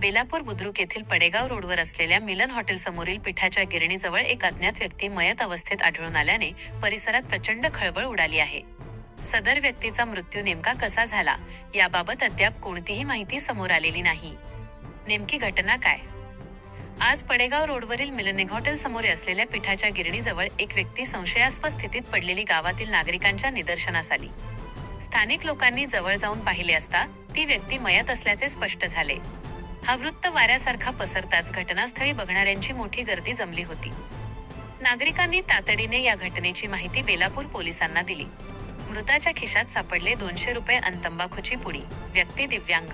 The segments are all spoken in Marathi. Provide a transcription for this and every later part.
बेलापूर बुद्रुक येथील पडेगाव रोडवर असलेल्या मिलन हॉटेल समोरील पिठाच्या गिरणीजवळ एक अज्ञात व्यक्ती मयत अवस्थेत आढळून आल्याने परिसरात प्रचंड खळबळ उडाली आहे. सदर व्यक्तीचा मृत्यू नेमका कसा झाला याबाबत अद्याप कोणतीही माहिती समोर आलेली नाही. नेमकी घटना काय? आज पडेगाव रोडवरील मिलन हॉटेल समोर असलेल्या पिठाच्या गिरणीजवळ एक व्यक्ती संशयास्पद स्थितीत पडलेली गावातील नागरिकांच्या निदर्शनास आली. स्थानिक लोकांनी जवळ जाऊन पाहिले असता ती व्यक्ती मयत असल्याचे स्पष्ट झाले. हा वृत्त वाऱ्यासारखा पसरताच घटनास्थळी बघणाऱ्यांची मोठी गर्दी जमली होती. नागरिकांनी तातडीने या घटनेची माहिती बेलापूर पोलिसांना दिली. मृताच्या खिशात सापडले 200 रुपये अन तंबाखूची पुडी. व्यक्ती दिव्यांग.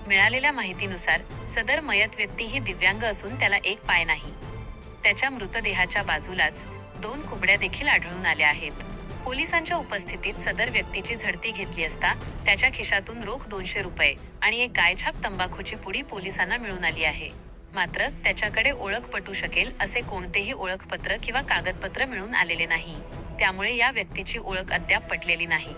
मिळालेल्या माहितीनुसार सदर मयत व्यक्ती ही दिव्यांग असून त्याला एक पाय नाही. त्याच्या मृतदेहाच्या बाजूलाच 2 कुबड्या देखील आढळून आल्या आहेत. पोलिसांच्या उपस्थितीत सदर व्यक्तीची झडती घेतली असता त्याच्या खिशातून रोख 200 रुपये आणि एक गायछाप तंबाखूची पुडी पोलिसांना मिळून आली आहे. मात्र त्याच्याकडे ओळख पटू शकेल असे कोणतेही ओळखपत्र किंवा कागदपत्र मिळून आलेले नाही. त्यामुळे या व्यक्तीची ओळख अद्याप पटलेली नाही.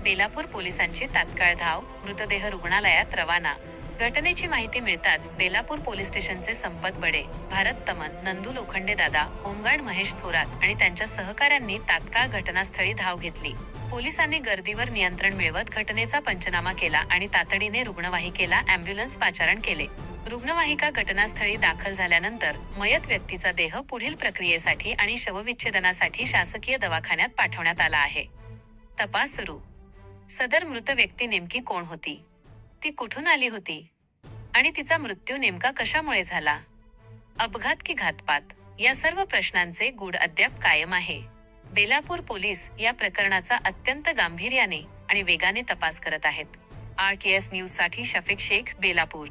बेलापूर पोलिसांची तात्काळ धाव. मृतदेह रुग्णालयात रवाना. घटनेची माहिती मिळताच बेलापूर पोलीस स्टेशनचे संपत बडे, भारत तमन, नंदू लोखंडे दादा, होमगार्ड महेश थोरात आणि त्यांच्या सहकाऱ्यांनी तात्काळ घटनास्थळी धाव घेतली. पोलिसांनी गर्दीवर नियंत्रण मिळवत घटनेचा पंचनामा केला आणि तातडीने रुग्णवाहिकेला अँब्युलन्स पाचारण केले. रुग्णवाहिका घटनास्थळी दाखल झाल्यानंतर मयत व्यक्तीचा देह पुढील प्रक्रियेसाठी आणि शवविच्छेदनासाठी शासकीय दवाखान्यात पाठवण्यात आला आहे. तपास सुरू. सदर मृत व्यक्ती नेमकी कोण होती? ती कुठून आली होती? आणि तिचा मृत्यू नेमका कशामुळे झाला? अपघात की घातपात? या सर्व प्रश्नांचे गूढ अद्याप कायम आहे. बेलापूर पोलीस या प्रकरणाचा अत्यंत गांभीर्याने आणि वेगाने तपास करत आहेत. RKS न्यूज साठी शफीक शेख, बेलापूर.